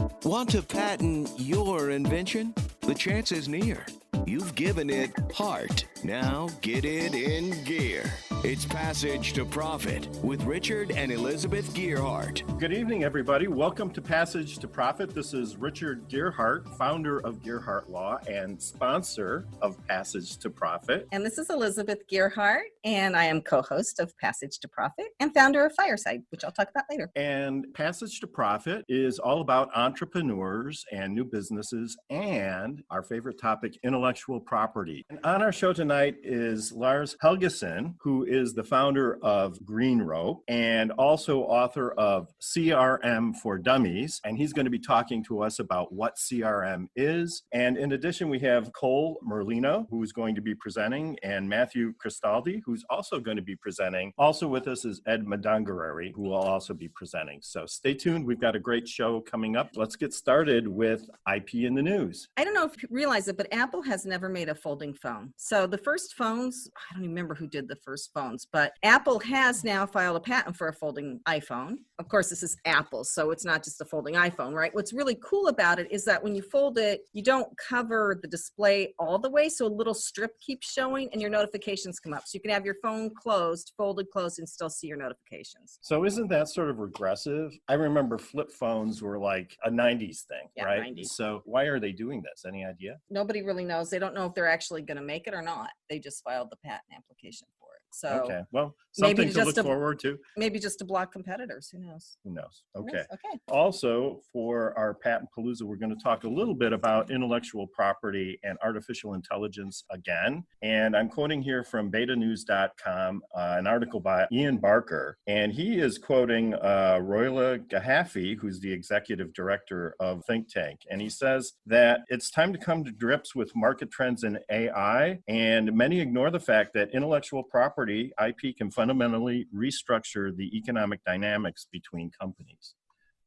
Want to patent your invention? The chance is near. You've given it heart. Now get it in gear. It's Passage to Profit with Richard and Elizabeth Gearhart. Good evening, everybody. Welcome to Passage to Profit. This is Richard Gearhart, founder of Gearhart Law and sponsor of Passage to Profit. And this is Elizabeth Gearhart, and I am co-host of Passage to Profit and founder of Fireside, which I'll talk about later. And Passage to Profit is all about entrepreneurs and new businesses and our favorite topic, intellectual property. And on our show tonight is Lars Helgeson, who is the founder of Green Rope and also author of CRM for Dummies. And he's going to be talking to us about what CRM is. And in addition, we have Cole Merlino, who's going to be presenting, and Matthew Cristaldi, who's also going to be presenting. Also with us is Ed Madangarari, who will also be presenting. So stay tuned. We've got a great show coming up. Let's get started with IP in the news. I don't know if you realize it, but Apple has never made a folding phone. So the first phones, I don't even remember who did the first phones, but Apple has now filed a patent for a folding iPhone. Of course, this is Apple, so it's not just a folding iPhone, right? What's really cool about it is that when you fold it, you don't cover the display all the way, so a little strip keeps showing and your notifications come up. So you can have your phone closed, folded closed, and still see your notifications. So isn't that sort of regressive? I remember flip phones were like a 90s thing, right? 90s. So why are they doing this? Any idea? Nobody really knows. They don't know if they're actually going to make it or not. They just filed the patent application for it. So okay, well, something to look forward to. Maybe just to block competitors. Who knows? Who knows? Who Okay. knows? Okay. Also, for our Patent Palooza, we're going to talk a little bit about intellectual property and artificial intelligence again. And I'm quoting here from betanews.com, an article by Ian Barker. And he is quoting Royla Gahafi, who's the executive director of Think Tank. And he says that it's time to come to grips with market trends in AI. And many ignore the fact that intellectual property, IP, can fundamentally restructure the economic dynamics between companies.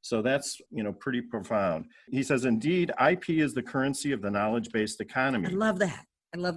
So that's, pretty profound. He says, indeed, IP is the currency of the knowledge-based economy. I love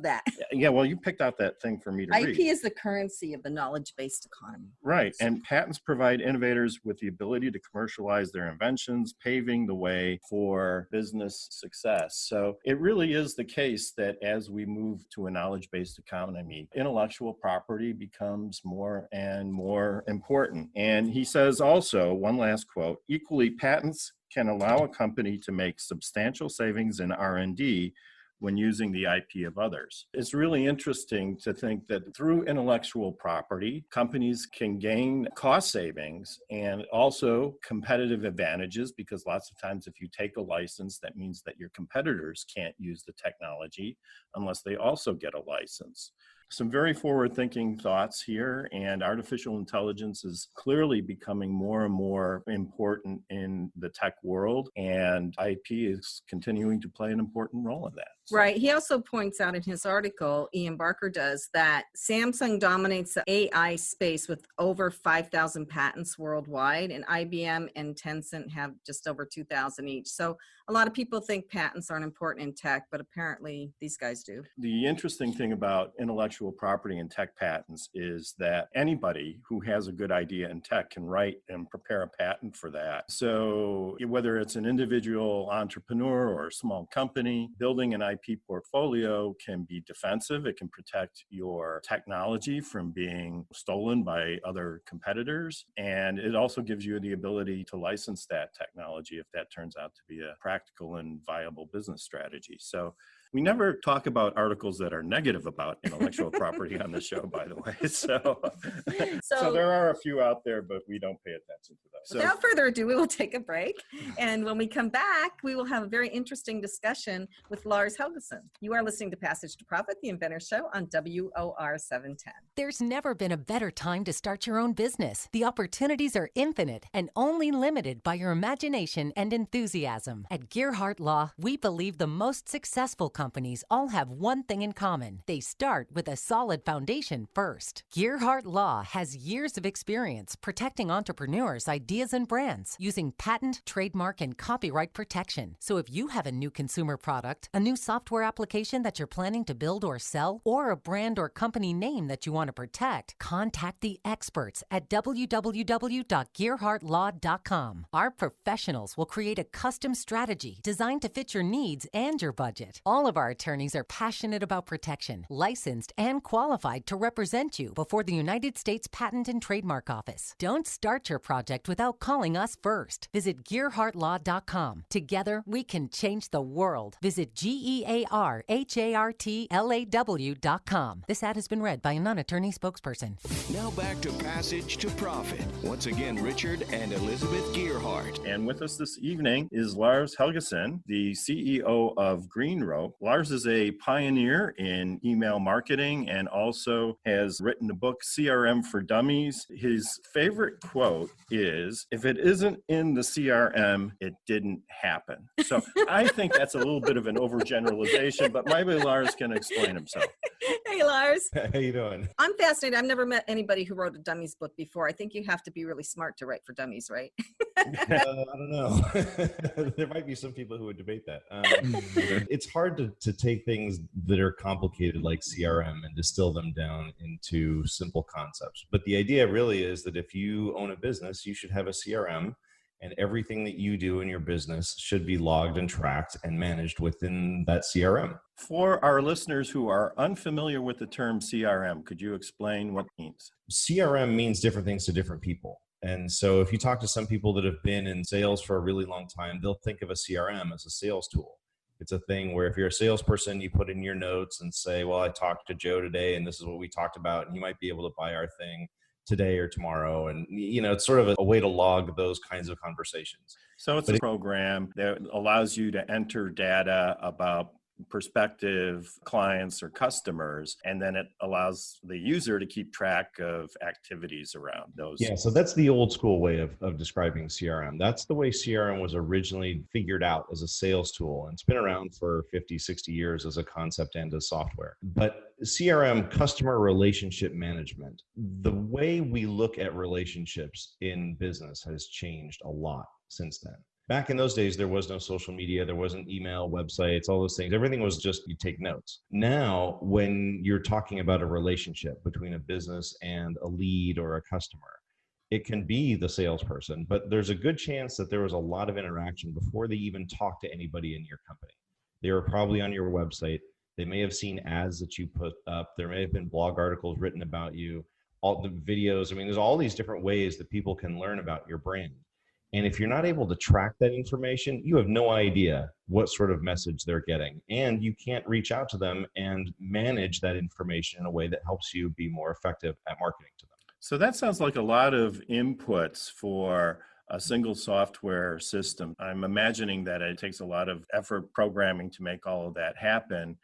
that. Yeah, well, you picked out that thing for me to read. IP is the currency of the knowledge-based economy. Right, and patents provide innovators with the ability to commercialize their inventions, paving the way for business success. So it really is the case that as we move to a knowledge-based economy, intellectual property becomes more and more important. And he says also, one last quote, equally, patents can allow a company to make substantial savings in R&D when using the IP of others. It's really interesting to think that through intellectual property, companies can gain cost savings and also competitive advantages, because lots of times if you take a license, that means that your competitors can't use the technology unless they also get a license. Some very forward-thinking thoughts here, and artificial intelligence is clearly becoming more and more important in the tech world, and IP is continuing to play an important role in that. So. Right. He also points out in his article, Ian Barker does, that Samsung dominates the AI space with over 5,000 patents worldwide, and IBM and Tencent have just over 2,000 each. So a lot of people think patents aren't important in tech, but apparently these guys do. The interesting thing about intellectual property and tech patents is that anybody who has a good idea in tech can write and prepare a patent for that. So whether it's an individual entrepreneur or a small company, building an IP portfolio can be defensive. It can protect your technology from being stolen by other competitors. And it also gives you the ability to license that technology if that turns out to be a practical and viable business strategy. So we never talk about articles that are negative about intellectual property on the show, by the way. So there are a few out there, but we don't pay attention to those. Without further ado, we will take a break. And when we come back, we will have a very interesting discussion with Lars Helgeson. You are listening to Passage to Profit, the Inventor Show on WOR 710. There's never been a better time to start your own business. The opportunities are infinite and only limited by your imagination and enthusiasm. At Gearhart Law, we believe the most successful companies all have one thing in common. They start with a solid foundation first. Gearhart Law has years of experience protecting entrepreneurs' ideas and brands using patent, trademark, and copyright protection. So if you have a new consumer product, a new software application that you're planning to build or sell, or a brand or company name that you want to protect, contact the experts at www.gearhartlaw.com. Our professionals will create a custom strategy designed to fit your needs and your budget. All of our attorneys are passionate about protection, licensed and qualified to represent you before the United States Patent and Trademark Office. Don't start your project without calling us first. Visit gearhartlaw.com. Together, we can change the world. Visit GEARHARTLAW.com. This ad has been read by a non-attorney spokesperson. Now back to Passage to Profit. Once again, Richard and Elizabeth Gearhart. And with us this evening is Lars Helgeson, the CEO of Green Rope. Lars is a pioneer in email marketing and also has written a book, CRM for Dummies. His favorite quote is, "If it isn't in the CRM, it didn't happen." So I think that's a little bit of an overgeneralization, but maybe Lars can explain himself. Hey, Lars. How you doing? I'm fascinated. I've never met anybody who wrote a Dummies book before. I think you have to be really smart to write for dummies, right? I don't know. There might be some people who would debate that. It's hard to take things that are complicated like CRM and distill them down into simple concepts. But the idea really is that if you own a business, you should have a CRM, and everything that you do in your business should be logged and tracked and managed within that CRM. For our listeners who are unfamiliar with the term CRM, could you explain what it means? CRM means different things to different people. And so if you talk to some people that have been in sales for a really long time, they'll think of a CRM as a sales tool. It's a thing where if you're a salesperson, you put in your notes and say, well, I talked to Joe today and this is what we talked about, and you might be able to buy our thing today or tomorrow. And, it's sort of a way to log those kinds of conversations. So it's a program that allows you to enter data about prospective clients or customers, and then it allows the user to keep track of activities around those. Yeah, so that's the old school way of describing CRM. That's the way CRM was originally figured out as a sales tool, and it's been around for 50, 60 years as a concept and as software. But CRM, customer relationship management, the way we look at relationships in business has changed a lot since then. Back in those days, there was no social media, there wasn't email, websites, all those things. Everything was just you take notes. Now, when you're talking about a relationship between a business and a lead or a customer, it can be the salesperson, but there's a good chance that there was a lot of interaction before they even talked to anybody in your company. They were probably on your website. They may have seen ads that you put up. There may have been blog articles written about you, all the videos. I mean, there's all these different ways that people can learn about your brand. And if you're not able to track that information, you have no idea what sort of message they're getting. And you can't reach out to them and manage that information in a way that helps you be more effective at marketing to them. So that sounds like a lot of inputs for a single software system. I'm imagining that it takes a lot of effort programming to make all of that happen.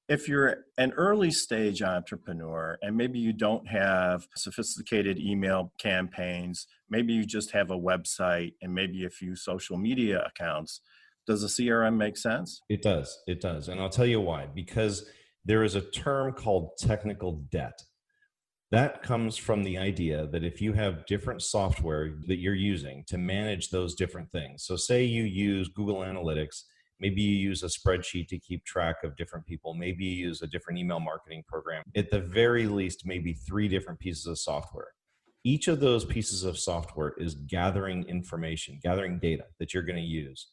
If you're an early stage entrepreneur and maybe you don't have sophisticated email campaigns, maybe you just have a website and maybe a few social media accounts, does a CRM make sense? It does. It does. And I'll tell you why. Because there is a term called technical debt. That comes from the idea that if you have different software that you're using to manage those different things. So say you use Google Analytics. Maybe you use a spreadsheet to keep track of different people. Maybe you use a different email marketing program. At the very least, maybe 3 different pieces of software. Each of those pieces of software is gathering information, gathering data that you're going to use.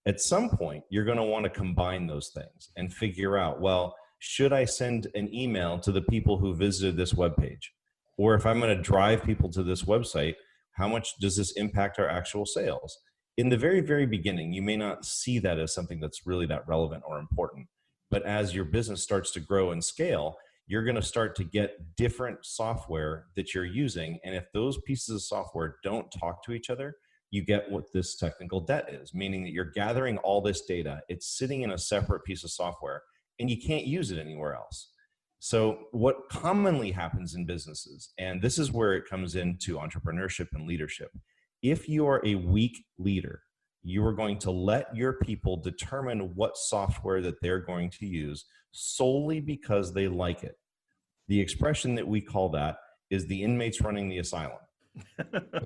At some point, you're going to want to combine those things and figure out, well, should I send an email to the people who visited this webpage? Or if I'm going to drive people to this website, how much does this impact our actual sales? In the very, very beginning, you may not see that as something that's really that relevant or important. But as your business starts to grow and scale, you're going to start to get different software that you're using. And if those pieces of software don't talk to each other, you get what this technical debt is, meaning that you're gathering all this data. It's sitting in a separate piece of software and you can't use it anywhere else. So what commonly happens in businesses, and this is where it comes into entrepreneurship and leadership, if you are a weak leader, You are going to let your people determine what software that they're going to use solely because they like it. The expression that we call that is the inmates running the asylum.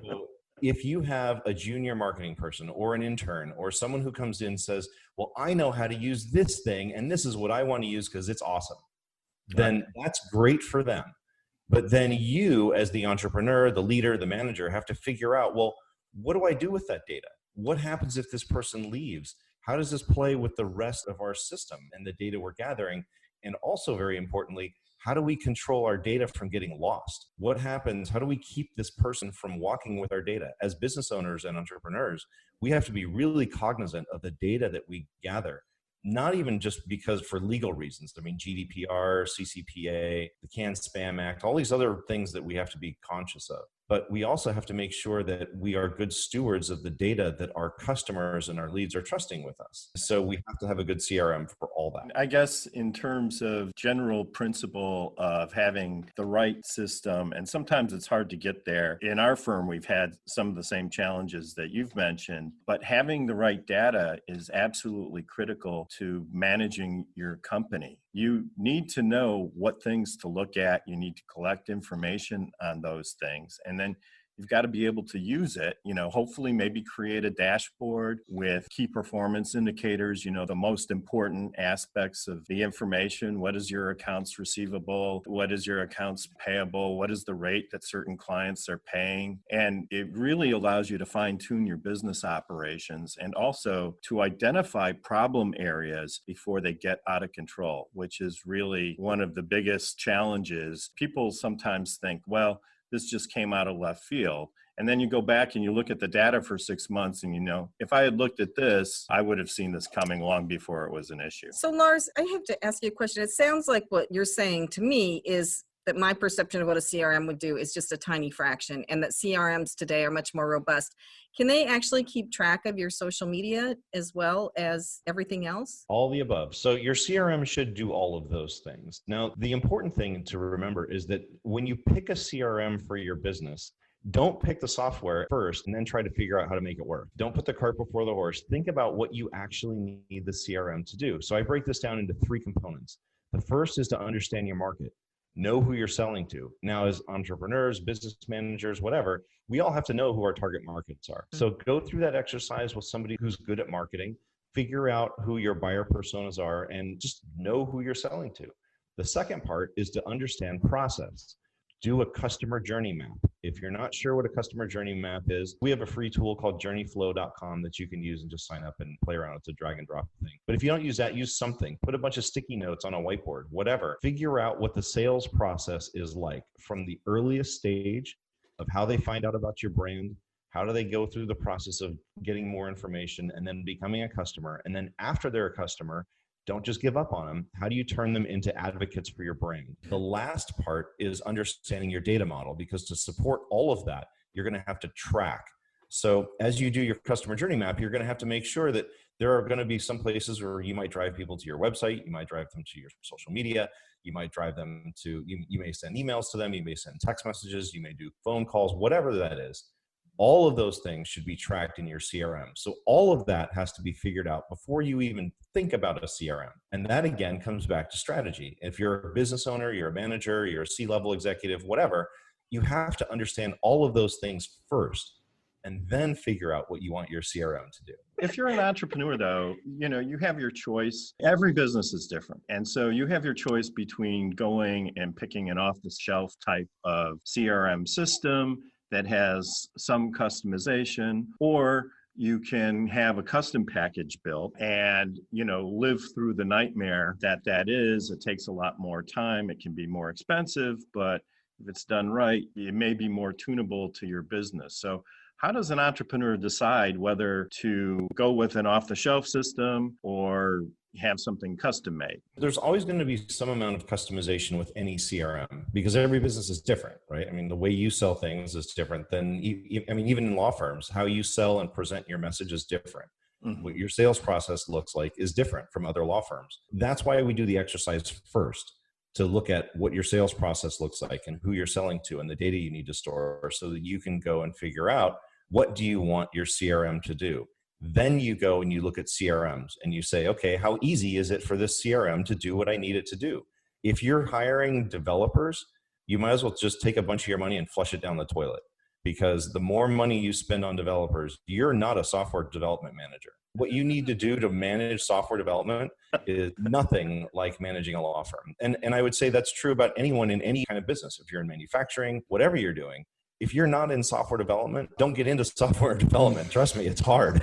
So if you have a junior marketing person or an intern or someone who comes in and says, well, I know how to use this thing and this is what I want to use because it's awesome, then that's great for them. But then you, as the entrepreneur, the leader, the manager, have to figure out, well, what do I do with that data? What happens if this person leaves? How does this play with the rest of our system and the data we're gathering? And also, very importantly, how do we control our data from getting lost? What happens? How do we keep this person from walking with our data? As business owners and entrepreneurs, we have to be really cognizant of the data that we gather, not even just because for legal reasons. I mean, GDPR, CCPA, the Canned Spam Act, all these other things that we have to be conscious of. But we also have to make sure that we are good stewards of the data that our customers and our leads are trusting with us. So we have to have a good CRM for all that. I guess in terms of general principle of having the right system, and sometimes it's hard to get there. In our firm, we've had some of the same challenges that you've mentioned, but having the right data is absolutely critical to managing your company. You need to know what things to look at. You need to collect information on those things. And then you've got to be able to use it, hopefully maybe create a dashboard with key performance indicators, the most important aspects of the information. What is your accounts receivable? What is your accounts payable? What is the rate that certain clients are paying? And it really allows you to fine tune your business operations and also to identify problem areas before they get out of control, which is really one of the biggest challenges. People sometimes think, well, this just came out of left field. And then you go back and you look at the data for 6 months and if I had looked at this, I would have seen this coming long before it was an issue. So Lars, I have to ask you a question. It sounds like what you're saying to me is that my perception of what a CRM would do is just a tiny fraction, and that CRMs today are much more robust. Can they actually keep track of your social media as well as everything else? All the above. So your CRM should do all of those things. Now, the important thing to remember is that when you pick a CRM for your business, don't pick the software first and then try to figure out how to make it work. Don't put the cart before the horse. Think about what you actually need the CRM to do. So I break this down into 3 components. The first is to understand your market. Know who you're selling to. Now, as entrepreneurs, business managers, whatever, we all have to know who our target markets are. So go through that exercise with somebody who's good at marketing, figure out who your buyer personas are, and just know who you're selling to. The second part is to understand process. Do a customer journey map. If you're not sure what a customer journey map is, we have a free tool called journeyflow.com that you can use and just sign up and play around. It's a drag and drop thing. But if you don't use that, use something. Put a bunch of sticky notes on a whiteboard, whatever. Figure out what the sales process is like from the earliest stage of how they find out about your brand, how do they go through the process of getting more information and then becoming a customer. And then after they're a customer, don't just give up on them. How do you turn them into advocates for your brand? The last part is understanding your data model, because to support all of that, you're going to have to track. So as you do your customer journey map, you're going to have to make sure that there are going to be some places where you might drive people to your website, you might drive them to your social media, you might drive them to, you may send emails to them, you may send text messages, you may do phone calls, whatever that is. All of those things should be tracked in your CRM. So all of that has to be figured out before you even think about a CRM. And that again comes back to strategy. If you're a business owner, you're a manager, you're a C-level executive, whatever, you have to understand all of those things first and then figure out what you want your CRM to do. If you're an entrepreneur though, you have your choice. Every business is different. And so you have your choice between going and picking an off-the-shelf type of CRM system that has some customization, or you can have a custom package built and, live through the nightmare that is. It takes a lot more time. It can be more expensive, but if it's done right, it may be more tunable to your business. So how does an entrepreneur decide whether to go with an off-the-shelf system or have something custom made? There's always going to be some amount of customization with any CRM because every business is different, right? I mean, the way you sell things is different than, even in law firms, how you sell and present your message is different. Mm-hmm. What your sales process looks like is different from other law firms. That's why we do the exercise first, to look at what your sales process looks like and who you're selling to and the data you need to store so that you can go and figure out what do you want your CRM to do. Then you go and you look at CRMs and you say, okay, how easy is it for this CRM to do what I need it to do? If you're hiring developers, you might as well just take a bunch of your money and flush it down the toilet, because the more money you spend on developers, you're not a software development manager. What you need to do to manage software development is nothing like managing a law firm. And I would say that's true about anyone in any kind of business. If you're in manufacturing, whatever you're doing, if you're not in software development, don't get into software development. Trust me, it's hard.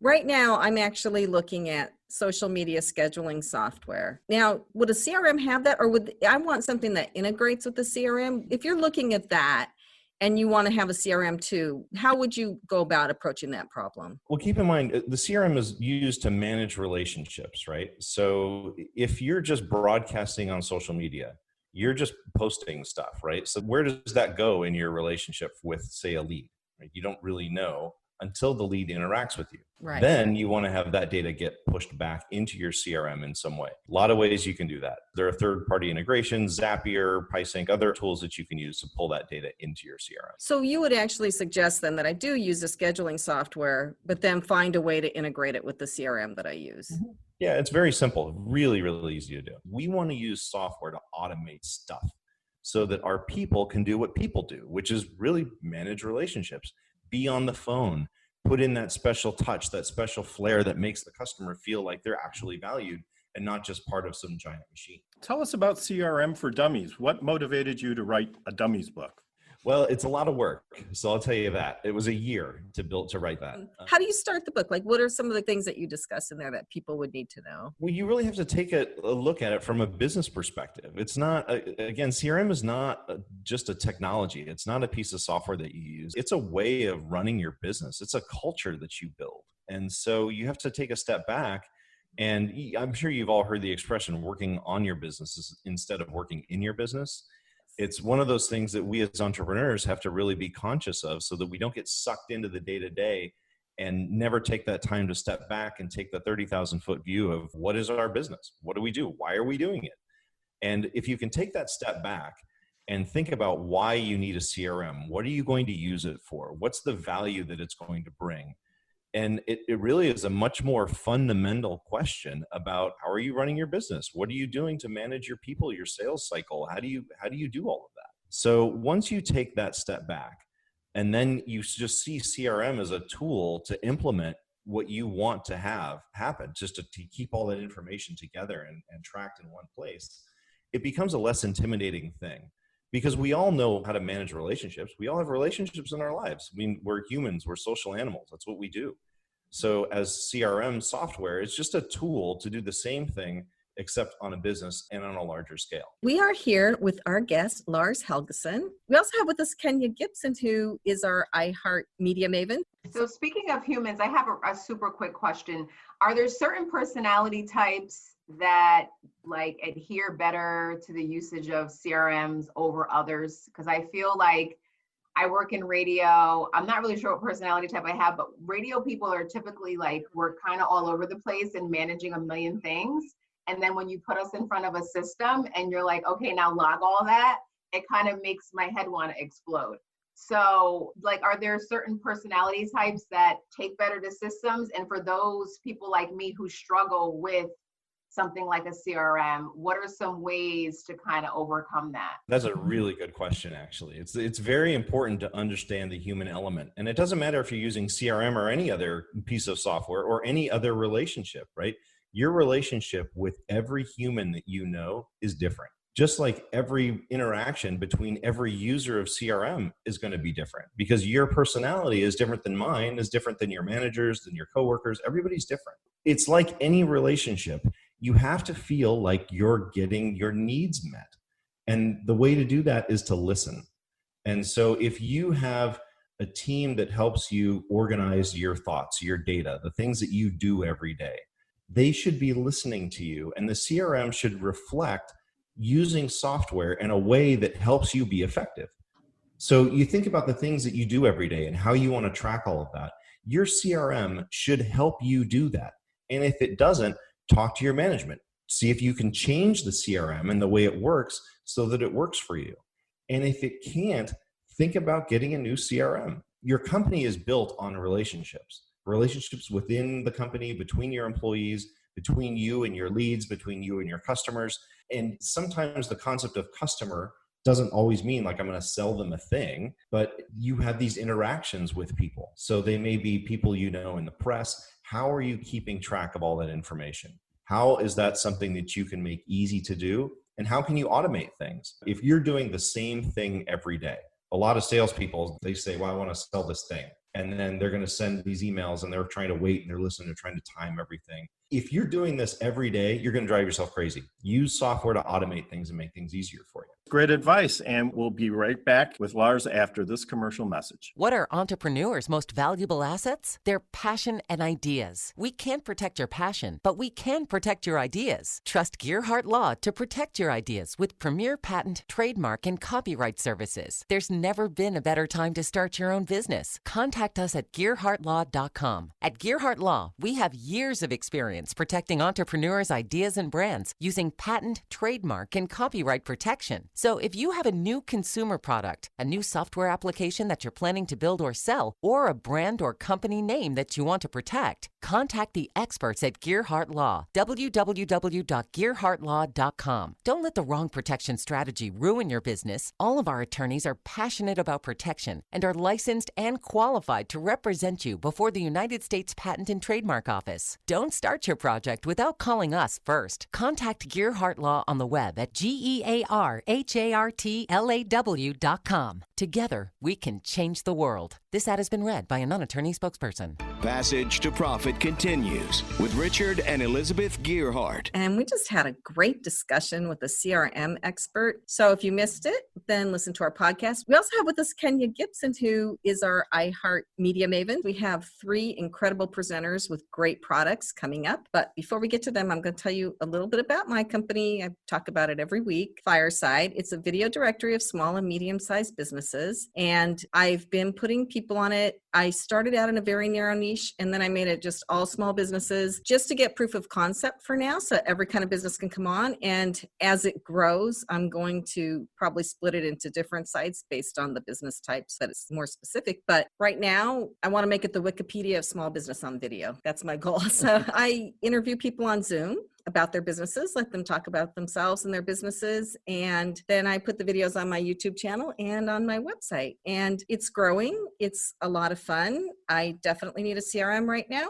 Right now, I'm actually looking at social media scheduling software. Now, would a CRM have that, or would I want something that integrates with the CRM? If you're looking at that and you want to have a CRM too, how would you go about approaching that problem? Well, keep in mind, the CRM is used to manage relationships, right? So if you're just broadcasting on social media, you're just posting stuff, right? So where does that go in your relationship with, say, a lead? Right? You don't really know until the lead interacts with you. Right. Then you want to have that data get pushed back into your CRM in some way. A lot of ways you can do that. There are third-party integrations, Zapier, PieSync, other tools that you can use to pull that data into your CRM. So you would actually suggest then that I do use a scheduling software, but then find a way to integrate it with the CRM that I use. Mm-hmm. Yeah, it's very simple, really, really easy to do. We want to use software to automate stuff so that our people can do what people do, which is really manage relationships, be on the phone, put in that special touch, that special flair that makes the customer feel like they're actually valued and not just part of some giant machine. Tell us about CRM for Dummies. What motivated you to write a Dummies book? Well, it's a lot of work. So I'll tell you that. It was a year to write that. How do you start the book? Like, what are some of the things that you discuss in there that people would need to know? Well, you really have to take a look at it from a business perspective. It's not, again, CRM is not just a technology. It's not a piece of software that you use. It's a way of running your business. It's a culture that you build. And so you have to take a step back. And I'm sure you've all heard the expression working on your business instead of working in your business. It's one of those things that we as entrepreneurs have to really be conscious of so that we don't get sucked into the day-to-day and never take that time to step back and take the 30,000-foot view of what is our business? What do we do? Why are we doing it? And if you can take that step back and think about why you need a CRM, what are you going to use it for? What's the value that it's going to bring? And it really is a much more fundamental question about how are you running your business? What are you doing to manage your people, your sales cycle? How do you do all of that? So once you take that step back and then you just see CRM as a tool to implement what you want to have happen, just to keep all that information together and tracked in one place, it becomes a less intimidating thing. Because we all know how to manage relationships. We all have relationships in our lives. I mean, we're humans, we're social animals. That's what we do. So as CRM software, it's just a tool to do the same thing, except on a business and on a larger scale. We are here with our guest, Lars Helgeson. We also have with us Kenya Gibson, who is our iHeart Media maven. So speaking of humans, I have a super quick question. Are there certain personality types that like adhere better to the usage of CRMs over others? Because I feel like I work in radio. I'm not really sure what personality type I have, but radio people are typically like, we're kind of all over the place and managing a million things. And then when you put us in front of a system and you're like, okay, now log all that, it kind of makes my head want to explode. So like, are there certain personality types that take better to systems? And for those people like me who struggle with something like a CRM, what are some ways to kind of overcome that? That's a really good question, actually. It's very important to understand the human element. And it doesn't matter if you're using CRM or any other piece of software or any other relationship, right? Your relationship with every human that you know is different. Just like every interaction between every user of CRM is going to be different, because your personality is different than mine, is different than your managers, than your coworkers. Everybody's different. It's like any relationship. You have to feel like you're getting your needs met. And the way to do that is to listen. And so if you have a team that helps you organize your thoughts, your data, the things that you do every day, they should be listening to you. And the CRM should reflect using software in a way that helps you be effective. So you think about the things that you do every day and how you want to track all of that. Your CRM should help you do that. And if it doesn't, talk to your management. See if you can change the CRM and the way it works so that it works for you. And if it can't, think about getting a new CRM. Your company is built on relationships. relationships within the company, between your employees, between you and your leads, between you and your customers. And sometimes the concept of customer doesn't always mean like I'm going to sell them a thing, but you have these interactions with people. So they may be people you know in the press. How are you keeping track of all that information? How is that something that you can make easy to do? And how can you automate things? If you're doing the same thing every day, a lot of salespeople, they say, well, I want to sell this thing. And then they're going to send these emails and they're trying to wait and they're listening, they're trying to time everything. If you're doing this every day, you're going to drive yourself crazy. Use software to automate things and make things easier for you. Great advice. And we'll be right back with Lars after this commercial message. What are entrepreneurs' most valuable assets? Their passion and ideas. We can't protect your passion, but we can protect your ideas. Trust Gearhart Law to protect your ideas with premier patent, trademark, and copyright services. There's never been a better time to start your own business. Contact us at GearhartLaw.com. At Gearhart Law, we have years of experience protecting entrepreneurs' ideas and brands using patent, trademark, and copyright protection. So if you have a new consumer product, a new software application that you're planning to build or sell, or a brand or company name that you want to protect, contact the experts at Gearhart Law, www.gearhartlaw.com. Don't let the wrong protection strategy ruin your business. All of our attorneys are passionate about protection and are licensed and qualified to represent you before the United States Patent and Trademark Office. Don't start your project without calling us first. Contact Gearhart Law on the web at GearhartLaw.com. Together, we can change the world. This ad has been read by a non-attorney spokesperson. Passage to Profit continues with Richard and Elizabeth Gearhart. And we just had a great discussion with a CRM expert. So if you missed it, then listen to our podcast. We also have with us Kenya Gibson, who is our iHeart Media Maven. We have 3 incredible presenters with great products coming up. But before we get to them, I'm going to tell you a little bit about my company. I talk about it every week, Fireside. It's a video directory of small and medium-sized businesses. And I've been putting people on it. I started out in a very narrow niche, and then I made it just all small businesses just to get proof of concept for now, so every kind of business can come on. And as it grows, I'm going to probably split it into different sites based on the business types that it's more specific. But right now, I want to make it the Wikipedia of small business on video. That's my goal. So I interview people on Zoom about their businesses, let them talk about themselves and their businesses. And then I put the videos on my YouTube channel and on my website. And it's growing. It's a lot of fun. I definitely need a CRM right now.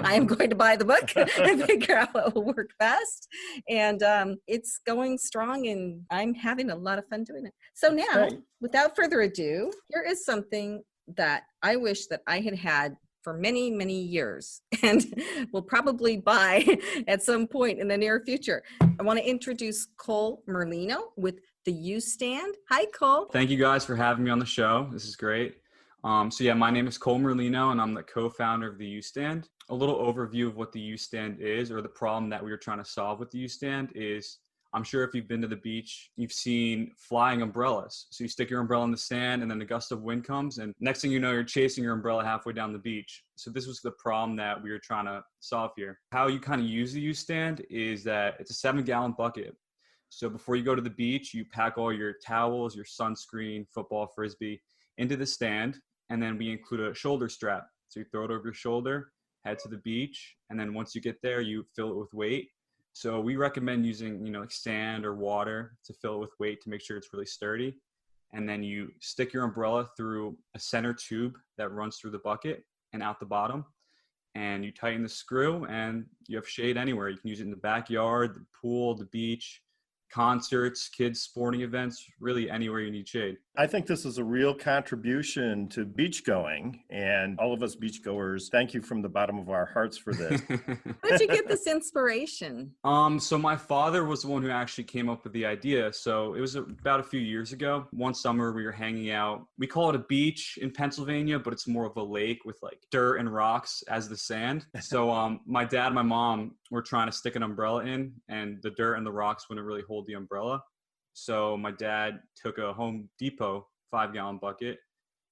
I am going to buy the book and figure out what will work best. And it's going strong and I'm having a lot of fun doing it. So now, without further ado, here is something that I wish that I had had for many, many years and will probably buy at some point in the near future. I want to introduce Cole Merlino with the U-Stand. Hi, Cole. Thank you guys for having me on the show. This is great. So yeah, my name is Cole Merlino and I'm the co-founder of the U-Stand. A little overview of what the U-Stand is, or the problem that we were trying to solve with the U-Stand is, I'm sure if you've been to the beach, you've seen flying umbrellas. So you stick your umbrella in the sand and then a gust of wind comes and next thing you know, you're chasing your umbrella halfway down the beach. So this was the problem that we were trying to solve here. How you kind of use the U-Stand is that it's a 7-gallon bucket. So before you go to the beach, you pack all your towels, your sunscreen, football, frisbee into the stand. And then we include a shoulder strap. So you throw it over your shoulder, head to the beach. And then once you get there, you fill it with weight. So we recommend using, like sand or water to fill it with weight to make sure it's really sturdy. And then you stick your umbrella through a center tube that runs through the bucket and out the bottom. And you tighten the screw and you have shade anywhere. You can use it in the backyard, the pool, the beach, concerts, kids' sporting events, really anywhere you need shade. I think this is a real contribution to beach going, and all of us beachgoers, thank you from the bottom of our hearts for this. Where did you get this inspiration? So my father was the one who actually came up with the idea. So it was about a few years ago. One summer we were hanging out. We call it a beach in Pennsylvania, but it's more of a lake with like dirt and rocks as the sand. So my dad and my mom were trying to stick an umbrella in, and the dirt and the rocks wouldn't really hold the umbrella. So my dad took a Home Depot 5-gallon bucket,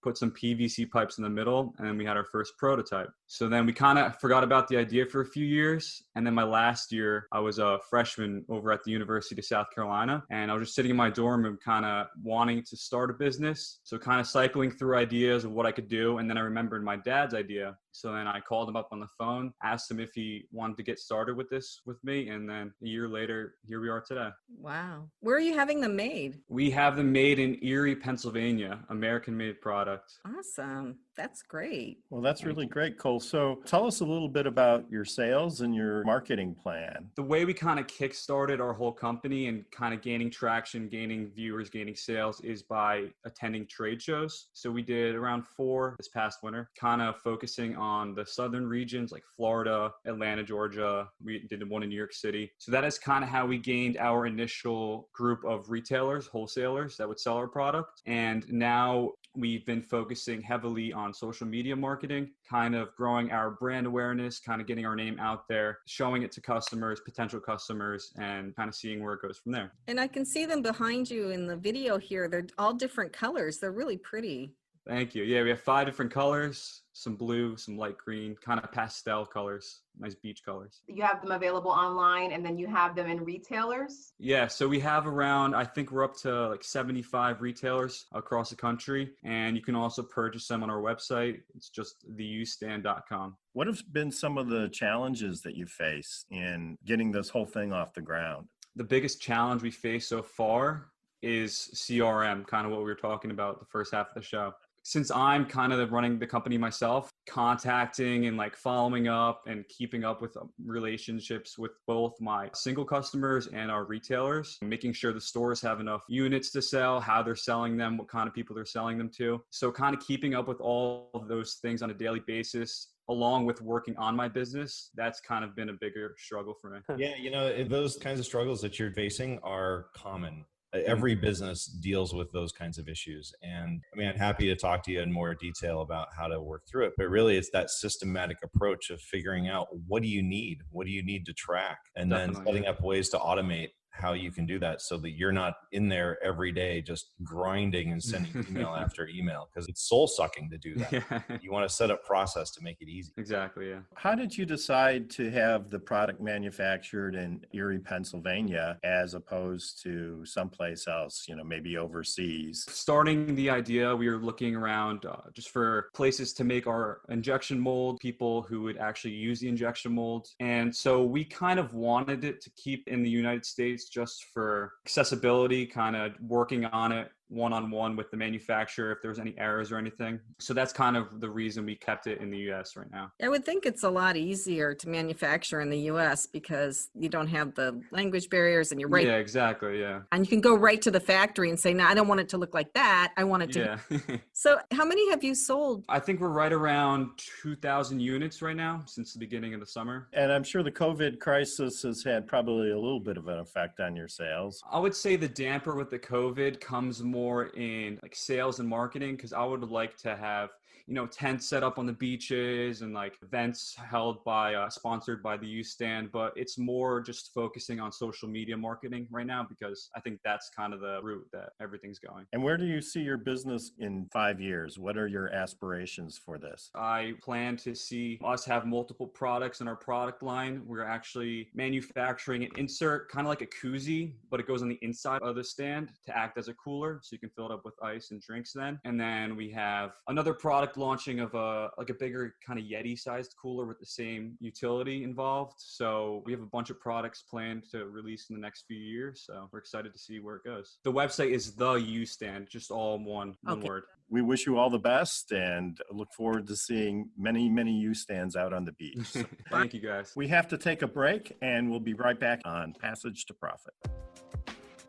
put some PVC pipes in the middle, and then we had our first prototype. So then we kind of forgot about the idea for a few years. And then my last year, I was a freshman over at the University of South Carolina. And I was just sitting in my dorm room kind of wanting to start a business. So kind of cycling through ideas of what I could do. And then I remembered my dad's idea. So then I called him up on the phone, asked him if he wanted to get started with this with me. And then a year later, here we are today. Wow. Where are you having them made? We have them made in Erie, Pennsylvania, American-made product. Awesome. That's great. Well, that's really great, Cole. So tell us a little bit about your sales and your marketing plan. The way we kind of kickstarted our whole company and kind of gaining traction, gaining viewers, gaining sales is by attending trade shows. So we did around 4 this past winter, kind of focusing on the southern regions like Florida, Atlanta, Georgia. We did one in New York City. So that is kind of how we gained our initial group of retailers, wholesalers that would sell our product. And now we've been focusing heavily on social media marketing, kind of growing our brand awareness, kind of getting our name out there, showing it to customers, potential customers, and kind of seeing where it goes from there. And I can see them behind you in the video here. They're all different colors. They're really pretty. Thank you. Yeah, we have 5 different colors, some blue, some light green, kind of pastel colors, nice beach colors. You have them available online and then you have them in retailers? Yeah, so we have around, I think we're up to like 75 retailers across the country. And you can also purchase them on our website. It's just theustand.com. What have been some of the challenges that you face in getting this whole thing off the ground? The biggest challenge we face so far is CRM, kind of what we were talking about the first half of the show. Since I'm kind of running the company myself, contacting and like following up and keeping up with relationships with both my single customers and our retailers, making sure the stores have enough units to sell, how they're selling them, what kind of people they're selling them to. So kind of keeping up with all of those things on a daily basis, along with working on my business, that's kind of been a bigger struggle for me. Yeah, you know, those kinds of struggles that you're facing are common. Every business deals with those kinds of issues. And I mean, I'm happy to talk to you in more detail about how to work through it. But really, it's that systematic approach of figuring out what do you need? What do you need to track? And then setting up ways to automate how you can do that so that you're not in there every day just grinding and sending email after email, because it's soul sucking to do that. Yeah. You want to set up process to make it easy. Exactly, yeah. How did you decide to have the product manufactured in Erie, Pennsylvania, as opposed to someplace else, you know, maybe overseas? Starting the idea, we were looking around just for places to make our injection mold, people who would actually use the injection mold. And so we kind of wanted it to keep in the United States just for accessibility, kind of working on it one-on-one with the manufacturer if there's any errors or anything. So that's kind of the reason we kept it in the US right now. I would think it's a lot easier to manufacture in the US because you don't have the language barriers and you're right. Yeah, exactly. Yeah. And you can go right to the factory and say, no, I don't want it to look like that. I want it to. Yeah. So how many have you sold? I think we're right around 2,000 units right now since the beginning of the summer. And I'm sure the COVID crisis has had probably a little bit of an effect on your sales. I would say the damper with the COVID comes more in like sales and marketing, because I would like to have, you know, tents set up on the beaches and like events held by, sponsored by the U Stand, but it's more just focusing on social media marketing right now, because I think that's kind of the route that everything's going. And where do you see your business in 5 years? What are your aspirations for this? I plan to see us have multiple products in our product line. We're actually manufacturing an insert, kind of like a koozie, but it goes on the inside of the stand to act as a cooler, so you can fill it up with ice and drinks then. And then we have another product launching of a bigger kind of Yeti sized cooler with the same utility involved. So we have a bunch of products planned to release in the next few years. So we're excited to see where it goes. The website is The U Stand, just all one word. We wish you all the best and look forward to seeing many, many U stands out on the beach. Thank you, guys. We have to take a break and we'll be right back on Passage to Profit.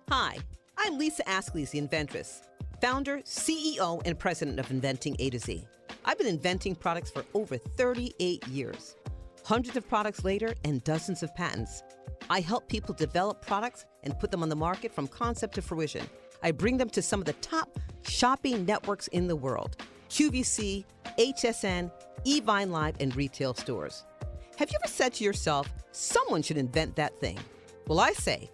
Hi, I'm Lisa Askley's the inventress, founder, CEO, and president of Inventing A to Z. I've been inventing products for over 38 years. Hundreds of products later and dozens of patents. I help people develop products and put them on the market from concept to fruition. I bring them to some of the top shopping networks in the world: QVC, HSN, eVine Live, and retail stores. Have you ever said to yourself, someone should invent that thing? Well, I say,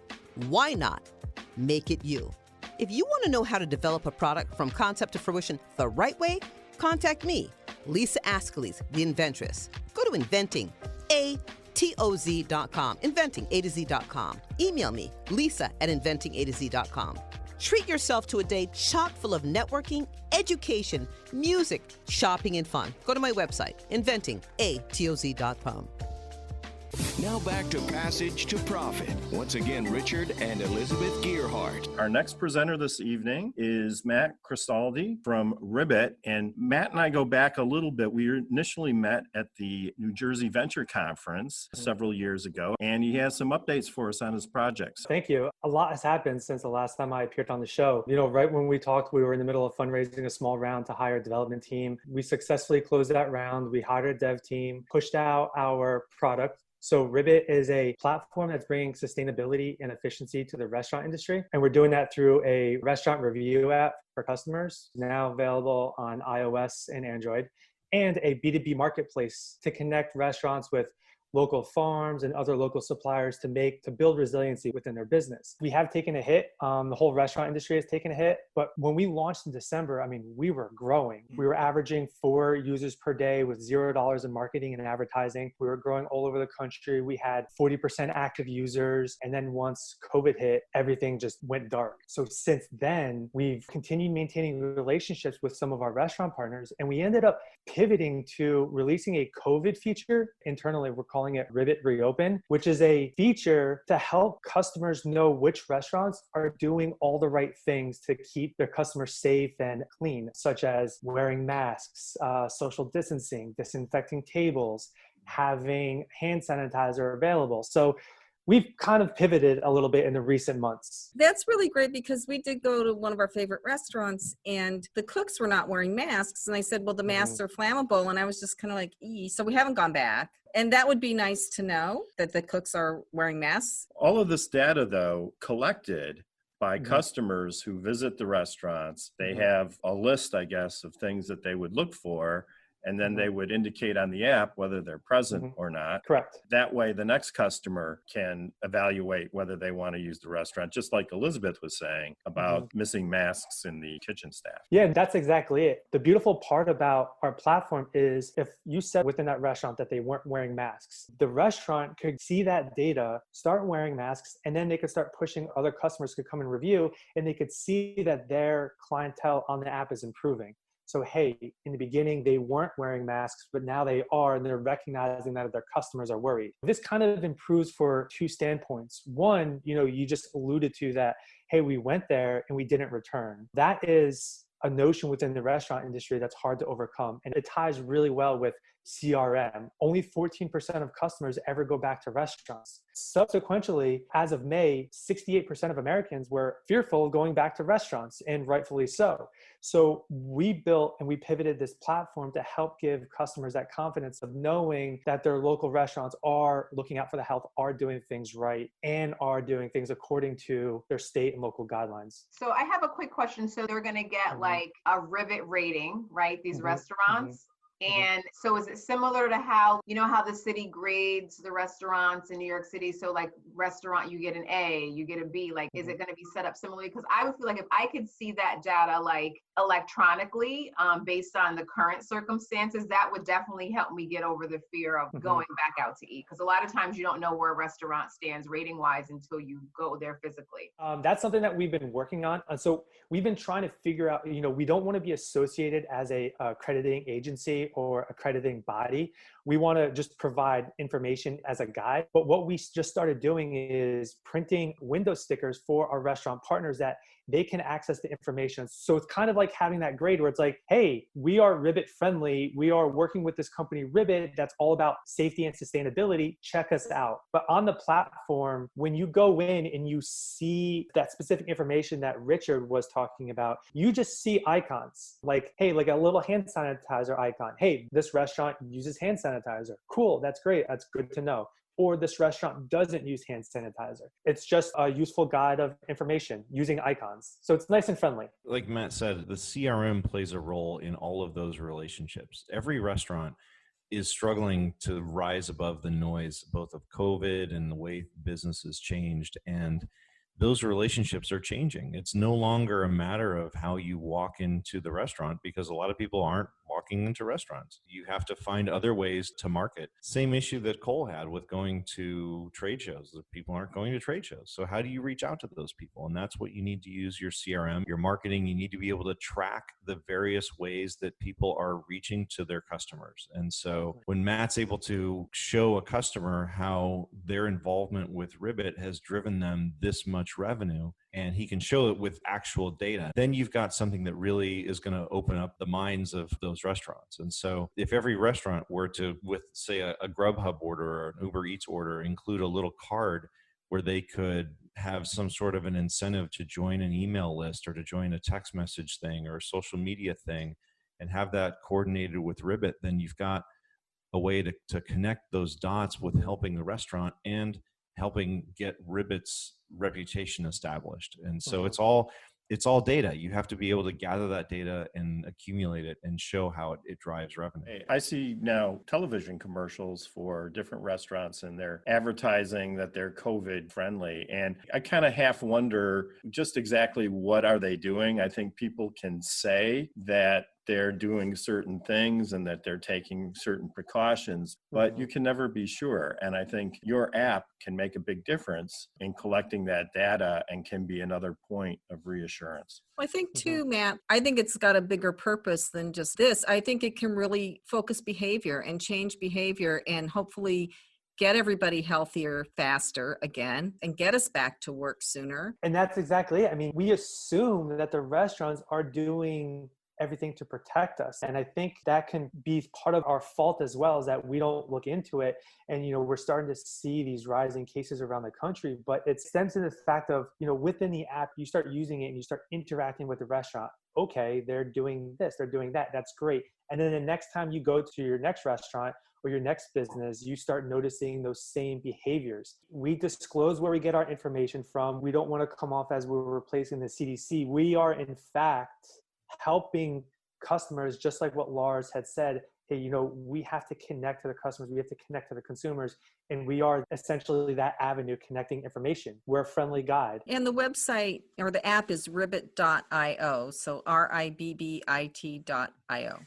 why not? Make it you. If you want to know how to develop a product from concept to fruition the right way, contact me, Lisa Askeles, the inventress. Go to inventingatoz.com, inventingatoz.com. Email me, lisa@inventingatoz.com. Treat yourself to a day chock full of networking, education, music, shopping, and fun. Go to my website, inventingatoz.com. Now back to Passage to Profit. Once again, Richard and Elizabeth Gearhart. Our next presenter this evening is Matt Cristaldi from Ribbit. And Matt and I go back a little bit. We initially met at the New Jersey Venture Conference several years ago, and he has some updates for us on his projects. Thank you. A lot has happened since the last time I appeared on the show. Right when we talked, we were in the middle of fundraising a small round to hire a development team. We successfully closed that round. We hired a dev team, pushed out our product. So Ribbit is a platform that's bringing sustainability and efficiency to the restaurant industry. And we're doing that through a restaurant review app for customers, now available on iOS and Android, and a B2B marketplace to connect restaurants with local farms and other local suppliers to build resiliency within their business. We have taken a hit. The whole restaurant industry has taken a hit. But when we launched in December, we were growing. We were averaging 4 users per day with $0 in marketing and advertising. We were growing all over the country. We had 40% active users. And then once COVID hit, everything just went dark. So since then, we've continued maintaining relationships with some of our restaurant partners. And we ended up pivoting to releasing a COVID feature. Internally, we're calling it Ribbit Reopen, which is a feature to help customers know which restaurants are doing all the right things to keep their customers safe and clean, such as wearing masks, social distancing, disinfecting tables, having hand sanitizer available. So we've kind of pivoted a little bit in the recent months. That's really great because we did go to one of our favorite restaurants and the cooks were not wearing masks. And I said, well, the masks are flammable. And I was just kind of like, so we haven't gone back. And that would be nice to know that the cooks are wearing masks. All of this data, though, collected by customers who visit the restaurants, they have a list, I guess, of things that they would look for. And then they would indicate on the app whether they're present or not. Correct. That way, the next customer can evaluate whether they want to use the restaurant, just like Elizabeth was saying about missing masks in the kitchen staff. Yeah, that's exactly it. The beautiful part about our platform is if you said within that restaurant that they weren't wearing masks, the restaurant could see that data, start wearing masks, and then they could start pushing other customers could come and review, and they could see that their clientele on the app is improving. So, hey, in the beginning, they weren't wearing masks, but now they are, and they're recognizing that their customers are worried. This kind of improves for 2 standpoints. One, you just alluded to that, hey, we went there and we didn't return. That is a notion within the restaurant industry that's hard to overcome. And it ties really well with CRM. Only 14% of customers ever go back to restaurants. Subsequently, as of May, 68% of Americans were fearful of going back to restaurants, and rightfully so. So we built and we pivoted this platform to help give customers that confidence of knowing that their local restaurants are looking out for the health, are doing things right, and are doing things according to their state and local guidelines. So I have a quick question. So they're going to get like a Ribbit rating, right? These restaurants. And so is it similar to how the city grades the restaurants in New York City? So like restaurant, you get an A, you get a B, like, is it going to be set up similarly? Because I would feel like if I could see that data like electronically based on the current circumstances, that would definitely help me get over the fear of going back out to eat. Because a lot of times you don't know where a restaurant stands rating wise until you go there physically. That's something that we've been working on. So we've been trying to figure out, we don't want to be associated as a accrediting agency or accrediting body. We want to just provide information as a guide. But what we just started doing is printing window stickers for our restaurant partners that they can access the information. So it's kind of like having that grade where it's like, hey, we are Ribbit friendly. We are working with this company Ribbit that's all about safety and sustainability. Check us out. But on the platform, when you go in and you see that specific information that Richard was talking about, you just see icons like, hey, like a little hand sanitizer icon. Hey, this restaurant uses hand sanitizer. Cool, that's great. That's good to know. Or this restaurant doesn't use hand sanitizer. It's just a useful guide of information using icons. So it's nice and friendly. Like Matt said, the CRM plays a role in all of those relationships. Every restaurant is struggling to rise above the noise, both of COVID and the way business has changed. And those relationships are changing. It's no longer a matter of how you walk into the restaurant because a lot of people aren't walking walking into restaurants. You have to find other ways to market. Same issue that Cole had with going to trade shows. The people aren't going to trade shows. So how do you reach out to those people? And that's what you need to use your CRM, your marketing. You need to be able to track the various ways that people are reaching to their customers. And so when Matt's able to show a customer how their involvement with Ribbit has driven them this much revenue, and he can show it with actual data, then you've got something that really is going to open up the minds of those restaurants. And so if every restaurant were to, with say a Grubhub order or an Uber Eats order, include a little card where they could have some sort of an incentive to join an email list or to join a text message thing or a social media thing, and have that coordinated with Ribbit, then you've got a way to connect those dots with helping the restaurant and helping get Ribbit's reputation established. And so it's all data. You have to be able to gather that data and accumulate it and show how it drives revenue. Hey, I see now television commercials for different restaurants, and they're advertising that they're COVID friendly. And I kind of half wonder just exactly what are they doing? I think people can say that they're doing certain things and that they're taking certain precautions, but you can never be sure. And I think your app can make a big difference in collecting that data and can be another point of reassurance. I think too, Matt, I think it's got a bigger purpose than just this. I think it can really focus behavior and change behavior and hopefully get everybody healthier faster again and get us back to work sooner. And that's exactly it. I mean, we assume that the restaurants are doing everything to protect us. And I think that can be part of our fault as well, is that we don't look into it. And, we're starting to see these rising cases around the country, but it stems to the fact of, within the app, you start using it and you start interacting with the restaurant. Okay, they're doing this, they're doing that. That's great. And then the next time you go to your next restaurant or your next business, you start noticing those same behaviors. We disclose where we get our information from. We don't want to come off as we're replacing the CDC. We are, in fact, helping customers, just like what Lars had said. Hey, we have to connect to the customers. We have to connect to the consumers. And we are essentially that avenue connecting information. We're a friendly guide. And the website or the app is ribbit.io. So RIBBIT.io.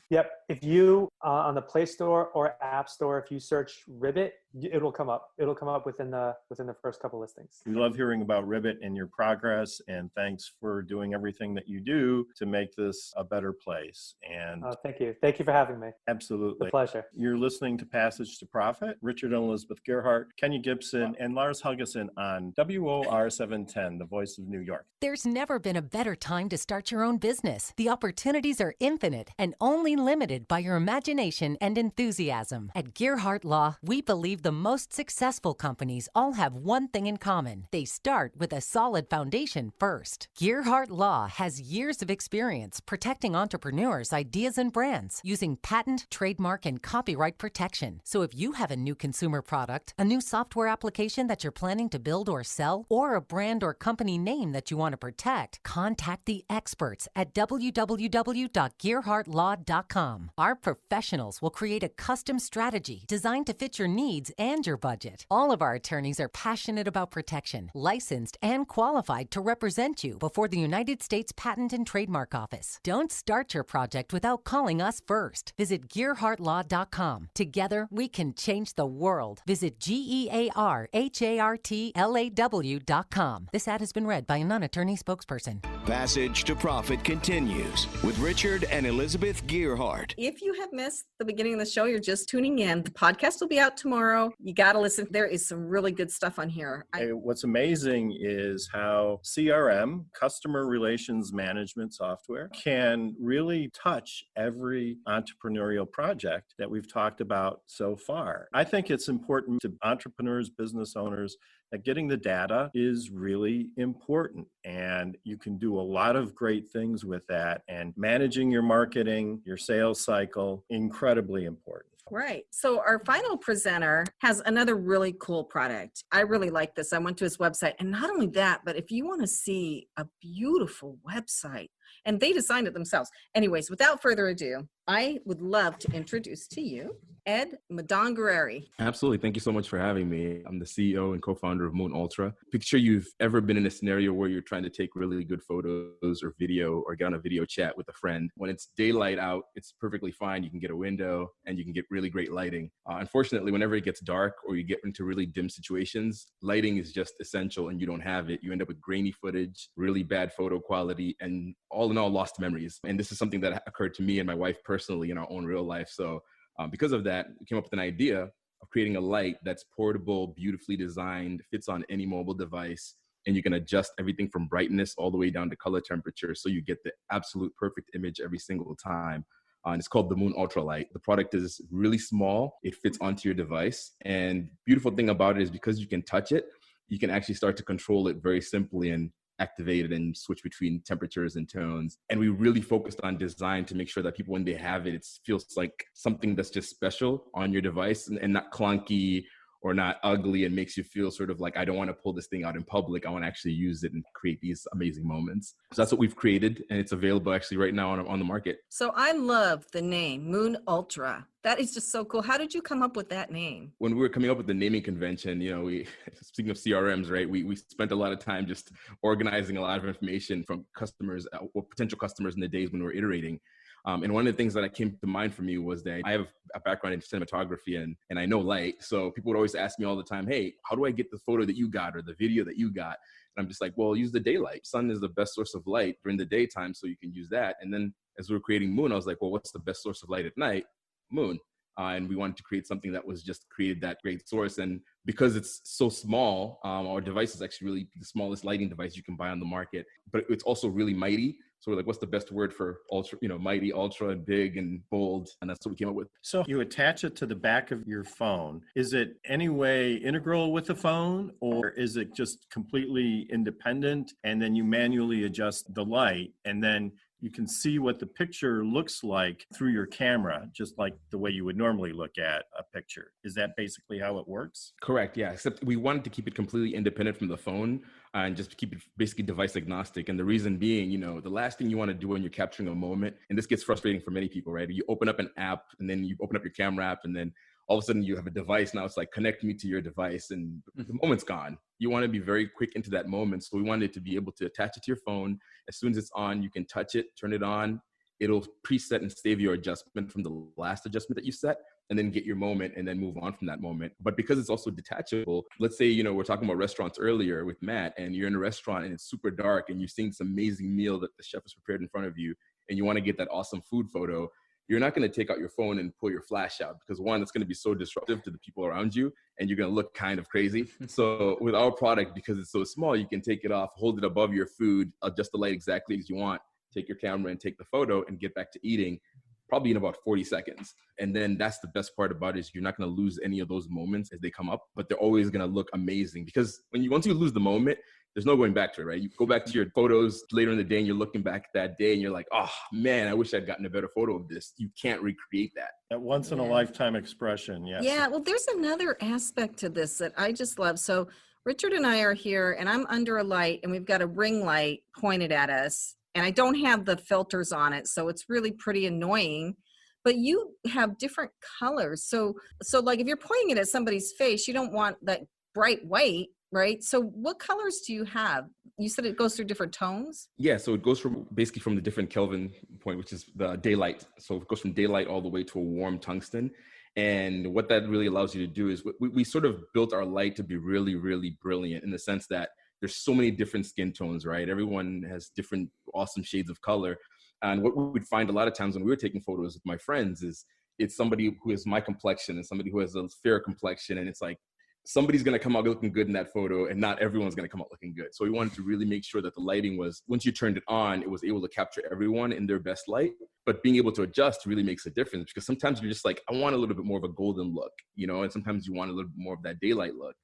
Yep. If you, on the Play Store or App Store, if you search Ribbit, it'll come up. It'll come up within the first couple listings. We love hearing about Ribbit and your progress. And thanks for doing everything that you do to make this a better place. And thank you. Thank you for having me. Absolutely. It's a pleasure. You're listening to Passage to Profit. Richard and Elizabeth Gerhardt, Kenya Gibson, and Lars Helgeson on WOR 710, the voice of New York. There's never been a better time to start your own business. The opportunities are infinite and only limited by your imagination and enthusiasm. At Gerhardt Law, we believe the most successful companies all have one thing in common. They start with a solid foundation first. Gerhardt Law has years of experience protecting entrepreneurs' ideas and brands using patent, trademark, and copyright protection. So if you have a new consumer product, a new software application that you're planning to build or sell, or a brand or company name that you want to protect, contact the experts at www.gerhardtlaw.com. Our professionals will create a custom strategy designed to fit your needs and your budget. All of our attorneys are passionate about protection, licensed and qualified to represent you before the United States Patent and Trademark Office. Don't start your project without calling us first. Visit gerhardtlaw.com. Together, we can change the world. Visit GEARHARTLAW.com. This ad has been read by a non-attorney spokesperson. Passage to Profit continues with Richard and Elizabeth Gearhart. If you have missed the beginning of the show, you're just tuning in. The podcast will be out tomorrow. You got to listen. There is some really good stuff on here. What's amazing is how CRM, customer relations management software, can really touch every entrepreneurial project that we've talked about so far. I think it's important to entrepreneurs, business owners, that getting the data is really important, and you can do a lot of great things with that, and managing your marketing, your sales cycle, incredibly important. Right. So our final presenter has another really cool product. I really like this. I went to his website, and not only that, but if you want to see a beautiful website, And they designed it themselves. Anyways, without further ado, I would love to introduce to you Ed Madongareri. Absolutely. Thank you so much for having me. I'm the CEO and co-founder of Moon Ultra. Picture you've ever been in a scenario where you're trying to take really good photos or video or get on a video chat with a friend. When it's daylight out, it's perfectly fine. You can get a window and you can get really great lighting. Unfortunately, whenever it gets dark or you get into really dim situations, lighting is just essential and you don't have it. You end up with grainy footage, really bad photo quality, and all in all, lost memories. And this is something that occurred to me and my wife personally in our own real life. So because of that, we came up with an idea of creating a light that's portable, beautifully designed, fits on any mobile device, and you can adjust everything from brightness all the way down to color temperature, so you get the absolute perfect image every single time. And it's called the Moon Ultra Light. The product is really small. It fits onto your device. And beautiful thing about it is because you can touch it, you can actually start to control it very simply and activate it and switch between temperatures and tones. And we really focused on design to make sure that people, when they have it, it feels like something that's just special on your device and not clunky or not ugly and makes you feel sort of like, I don't want to pull this thing out in public. I want to actually use it and create these amazing moments. So that's what we've created. And it's available actually right now on the market. So I love the name Moon Ultra. That is just so cool. How did you come up with that name? When we were coming up with the naming convention, we speaking of CRMs, right? We spent a lot of time just organizing a lot of information from customers or potential customers in the days when we were iterating. And one of the things that came to mind for me was that I have a background in cinematography and I know light. So people would always ask me all the time, hey, how do I get the photo that you got or the video that you got? And I'm just like, well, use the daylight. Sun is the best source of light during the daytime, so you can use that. And then as we were creating Moon, I was like, well, what's the best source of light at night? Moon. And we wanted to create something that was just created that great source. And because it's so small, our device is actually really the smallest lighting device you can buy on the market, but it's also really mighty. So we're like, what's the best word for ultra, mighty, ultra, and big and bold? And that's what we came up with. So you attach it to the back of your phone. Is it any way integral with the phone, or is it just completely independent and then you manually adjust the light and then you can see what the picture looks like through your camera, just like the way you would normally look at a picture? Is that basically how it works? Correct, yeah. Except we wanted to keep it completely independent from the phone and just keep it basically device agnostic. And the reason being, the last thing you want to do when you're capturing a moment, and this gets frustrating for many people, right? You open up an app and then you open up your camera app and then all of a sudden you have a device. Now it's like, connect me to your device and the moment's gone. You want to be very quick into that moment. So we wanted to be able to attach it to your phone. As soon as it's on, you can touch it, turn it on. It'll preset and save your adjustment from the last adjustment that you set, and then get your moment and then move on from that moment. But because it's also detachable, let's say, we're talking about restaurants earlier with Matt, and you're in a restaurant and it's super dark and you're seeing this amazing meal that the chef has prepared in front of you, and you want to get that awesome food photo. You're not going to take out your phone and pull your flash out because one, it's going to be so disruptive to the people around you and you're going to look kind of crazy. So with our product, because it's so small, you can take it off, hold it above your food, adjust the light exactly as you want, take your camera and take the photo and get back to eating probably in about 40 seconds. And then that's the best part about it is you're not going to lose any of those moments as they come up, but they're always going to look amazing because once you lose the moment, there's no going back to it, right? You go back to your photos later in the day and you're looking back that day and you're like, oh man, I wish I'd gotten a better photo of this. You can't recreate that. That once in a lifetime expression, yes. Yeah, well, there's another aspect to this that I just love. So Richard and I are here and I'm under a light and we've got a ring light pointed at us and I don't have the filters on it. So it's really pretty annoying, but you have different colors. So like if you're pointing it at somebody's face, you don't want that bright white, right? So what colors do you have? You said it goes through different tones? Yeah, so it goes from the different Kelvin point, which is the daylight. So it goes from daylight all the way to a warm tungsten. And what that really allows you to do is we sort of built our light to be really, really brilliant in the sense that there's so many different skin tones, right? Everyone has different awesome shades of color. And what we would find a lot of times when we were taking photos with my friends is it's somebody who has my complexion and somebody who has a fair complexion. And it's like, somebody's going to come out looking good in that photo and not everyone's going to come out looking good. So we wanted to really make sure that the lighting was, once you turned it on, it was able to capture everyone in their best light, but being able to adjust really makes a difference because sometimes you're just like, I want a little bit more of a golden look, and sometimes you want a little bit more of that daylight look.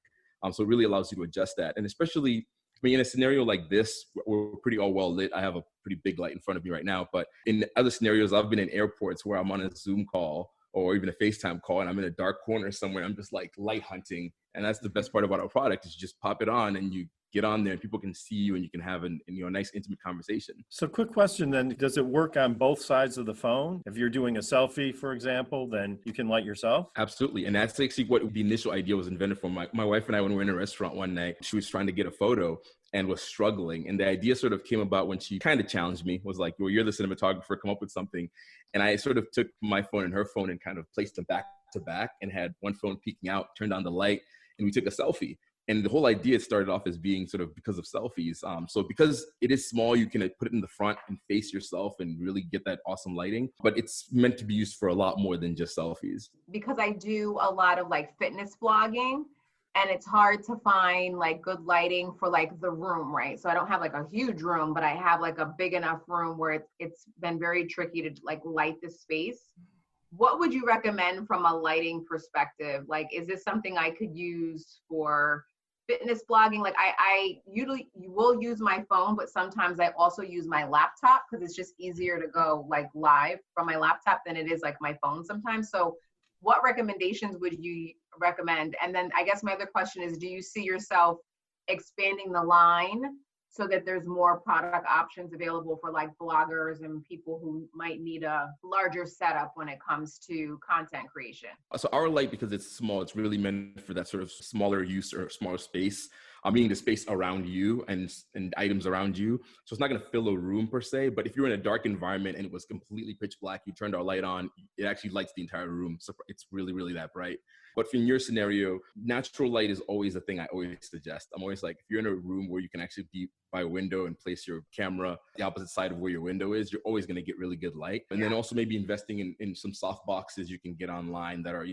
So it really allows you to adjust that. And especially, in a scenario like this, we're pretty all well lit. I have a pretty big light in front of me right now, but in other scenarios, I've been in airports where I'm on a Zoom call or even a FaceTime call and I'm in a dark corner somewhere. I'm just like light hunting. And that's the best part about our product is you just pop it on and you get on there and people can see you and you can have a nice intimate conversation. So quick question then, does it work on both sides of the phone? If you're doing a selfie, for example, then you can light yourself? Absolutely. And that's actually what the initial idea was invented for. My wife and I, when we were in a restaurant one night, she was trying to get a photo and was struggling. And the idea sort of came about when she kind of challenged me, was like, well, you're the cinematographer, come up with something. And I sort of took my phone and her phone and kind of placed them back to back and had one phone peeking out, turned on the light, and we took a selfie. And the whole idea started off as being sort of because of selfies. So because it is small, you can put it in the front and face yourself and really get that awesome lighting. But it's meant to be used for a lot more than just selfies. Because I do a lot of like fitness blogging, and it's hard to find like good lighting for like the room, right? So I don't have like a huge room, but I have like a big enough room where it's been very tricky to like light the space. What would you recommend from a lighting perspective? Like, is this something I could use for fitness blogging? Like I usually will use my phone, but sometimes I also use my laptop because it's just easier to go like live from my laptop than it is like my phone sometimes. So what recommendations would you recommend? And then I guess my other question is, do you see yourself expanding the line so that there's more product options available for like bloggers and people who might need a larger setup when it comes to content creation? So our light, because it's small, it's really meant for that sort of smaller use or smaller space, meaning the space around you and items around you. So it's not going to fill a room per se, but if you're in a dark environment and it was completely pitch black, you turned our light on, it actually lights the entire room. So it's really, really that bright. But in your scenario, natural light is always the thing I always suggest. I'm always like, if you're in a room where you can actually be by a window and place your camera the opposite side of where your window is, you're always going to get really good light. And then also maybe investing in some soft boxes you can get online that are,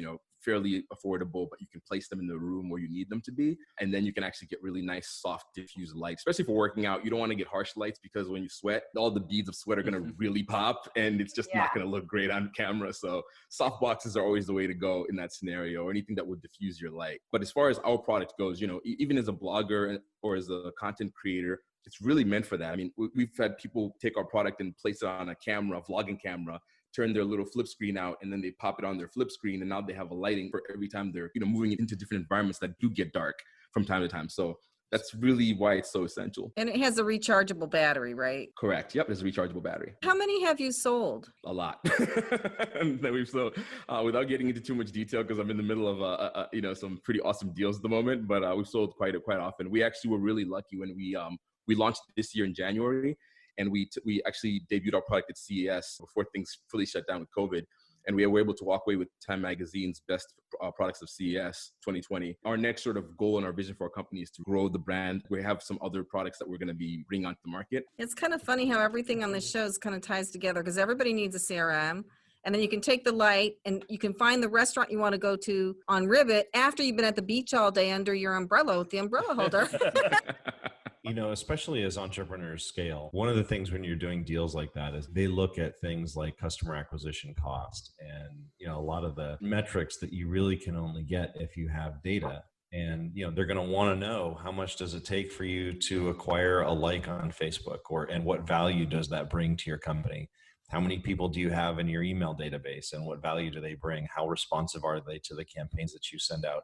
fairly affordable, but you can place them in the room where you need them to be. And then you can actually get really nice, soft, diffuse light, especially for working out. You don't want to get harsh lights because when you sweat, all the beads of sweat are going to really pop and it's just not going to look great on camera. So soft boxes are always the way to go in that scenario, or anything that would diffuse your light. But as far as our product goes, even as a blogger or as a content creator, it's really meant for that. I mean, we've had people take our product and place it on a camera, a vlogging camera, turn their little flip screen out, and then they pop it on their flip screen. And now they have a lighting for every time they're, moving into different environments that do get dark from time to time. So that's really why it's so essential. And it has a rechargeable battery, right? Correct. Yep. There's a rechargeable battery. How many have you sold? A lot that we've sold, without getting into too much detail, because I'm in the middle of, some pretty awesome deals at the moment, but we've sold quite often. We actually were really lucky when we launched this year in January. And we actually debuted our product at CES before things fully shut down with COVID. And we were able to walk away with Time Magazine's best products of CES 2020. Our next sort of goal and our vision for our company is to grow the brand. We have some other products that we're going to be bringing onto the market. It's kind of funny how everything on this show kind of ties together, because everybody needs a CRM. And then you can take the light and you can find the restaurant you want to go to on Rivet after you've been at the beach all day under your umbrella with the umbrella holder. Especially as entrepreneurs scale, one of the things when you're doing deals like that is they look at things like customer acquisition cost and, a lot of the metrics that you really can only get if you have data. And, they're going to want to know how much does it take for you to acquire a like on Facebook, and what value does that bring to your company? How many people do you have in your email database and what value do they bring? How responsive are they to the campaigns that you send out?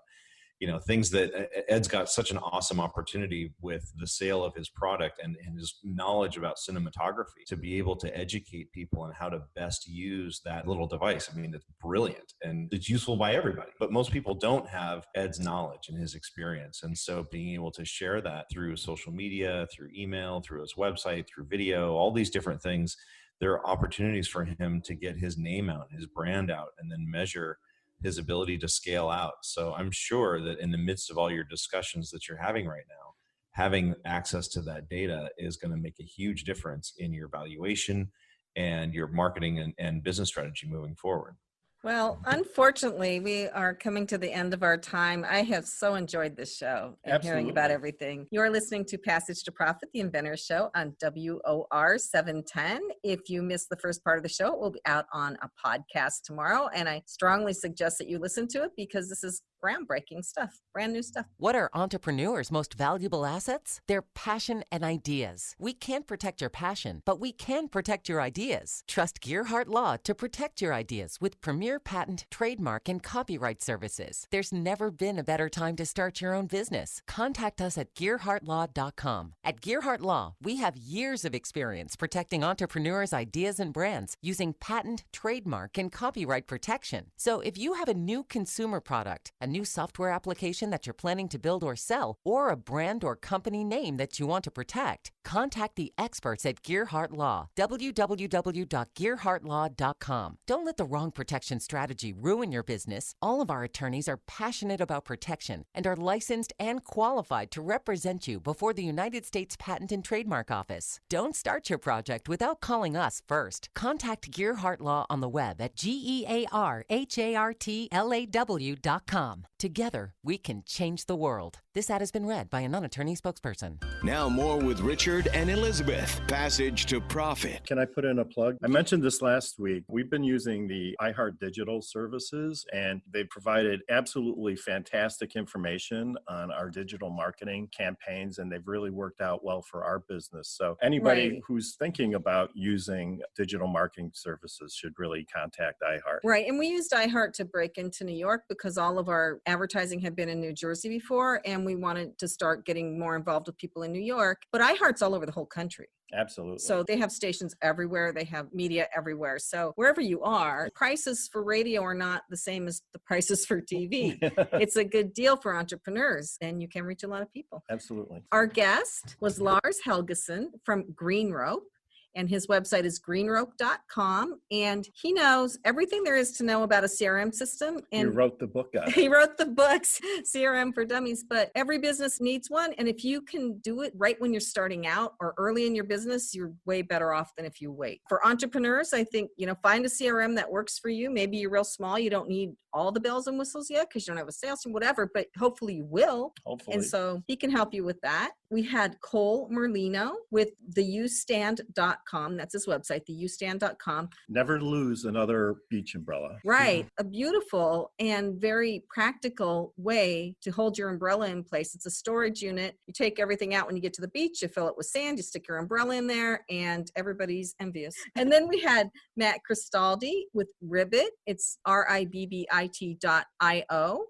Things that Ed's got such an awesome opportunity with the sale of his product and his knowledge about cinematography to be able to educate people on how to best use that little device. I mean, it's brilliant and it's useful by everybody, but most people don't have Ed's knowledge and his experience. And so being able to share that through social media, through email, through his website, through video, all these different things, there are opportunities for him to get his name out, his brand out, and then measure his ability to scale out. So I'm sure that in the midst of all your discussions that you're having right now, having access to that data is going to make a huge difference in your valuation and your marketing and business strategy moving forward. Well, unfortunately, we are coming to the end of our time. I have so enjoyed this show and hearing about everything. You're listening to Passage to Profit, the Inventors Show on WOR 710. If you missed the first part of the show, it will be out on a podcast tomorrow. And I strongly suggest that you listen to it because this is groundbreaking stuff, brand new stuff. What are entrepreneurs' most valuable assets? Their passion and ideas. We can't protect your passion, but we can protect your ideas. Trust Gearhart Law to protect your ideas with premier patent, trademark, and copyright services. There's never been a better time to start your own business. Contact us at GearhartLaw.com. At Gearhart Law, we have years of experience protecting entrepreneurs' ideas and brands using patent, trademark, and copyright protection. So if you have a new consumer product, a new software application that you're planning to build or sell, or a brand or company name that you want to protect, contact the experts at Gearhart Law. www.gearhartlaw.com. Don't let the wrong protection strategy ruin your business. All of our attorneys are passionate about protection and are licensed and qualified to represent you before the United States Patent and Trademark Office. Don't start your project without calling us first. Contact Gearhart Law on the web at GearhartLaw.com. Together, we can change the world. This ad has been read by a non-attorney spokesperson. Now more with Richard and Elizabeth. Passage to Profit. Can I put in a plug? I mentioned this last week. We've been using the iHeart Digital services, and they've provided absolutely fantastic information on our digital marketing campaigns, and they've really worked out well for our business. So anybody who's thinking about using digital marketing services should really contact iHeart. Right. And we used iHeart to break into New York because all of our advertising had been in New Jersey before, and we wanted to start getting more involved with people in New York. But iHeart's all over the whole country. Absolutely. So they have stations everywhere. They have media everywhere. So wherever you are, prices for radio are not the same as the prices for TV. It's a good deal for entrepreneurs, and you can reach a lot of people. Absolutely. Our guest was Lars Helgeson from Green Rope. And his website is greenrope.com. And he knows everything there is to know about a CRM system. And he wrote the book on it. He wrote the books, CRM for Dummies. But every business needs one. And if you can do it right when you're starting out or early in your business, you're way better off than if you wait. For entrepreneurs, I think, find a CRM that works for you. Maybe you're real small. You don't need all the bells and whistles yet because you don't have a sales team, whatever. But hopefully you will. Hopefully. And so he can help you with that. We had Cole Merlino with theustand.com. That's his website, theustand.com. Never lose another beach umbrella. Right. A beautiful and very practical way to hold your umbrella in place. It's a storage unit. You take everything out when you get to the beach, you fill it with sand, you stick your umbrella in there, and everybody's envious. And then we had Matt Cristaldi with Ribbit. It's RIBBIT.io.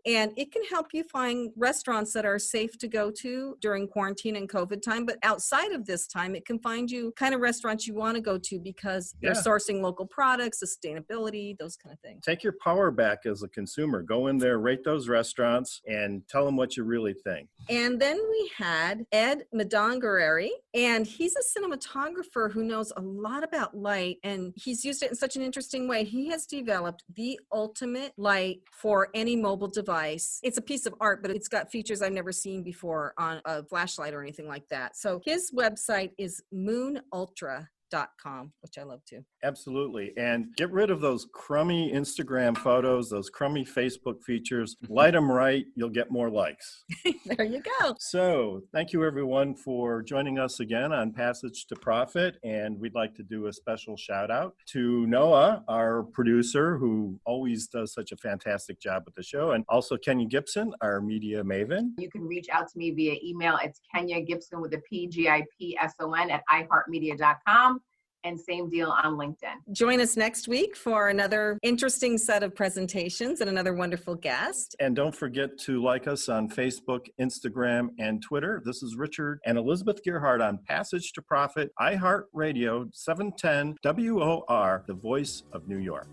And it can help you find restaurants that are safe to go to during quarantine and COVID time. But outside of this time, it can find you kind of restaurants you want to go to because they're sourcing local products, sustainability, those kind of things. Take your power back as a consumer. Go in there, rate those restaurants, and tell them what you really think. And then we had Ed Madongareri, and he's a cinematographer who knows a lot about light, and he's used it in such an interesting way. He has developed the ultimate light for any mobile device. It's a piece of art, but it's got features I've never seen before on a flashlight or anything like that. So his website is moonultra.com, which I love too. Absolutely. And get rid of those crummy Instagram photos, those crummy Facebook features. Light them right, you'll get more likes. There you go. So thank you everyone for joining us again on Passage to Profit. And we'd like to do a special shout out to Noah, our producer, who always does such a fantastic job with the show. And also Kenya Gibson, our media maven. You can reach out to me via email. It's Kenya Gibson with a PGIPSON at iHeartMedia.com. And same deal on LinkedIn. Join us next week for another interesting set of presentations and another wonderful guest. And don't forget to like us on Facebook, Instagram, and Twitter. This is Richard and Elizabeth Gearhart on Passage to Profit, iHeart Radio, 710 WOR, the voice of New York.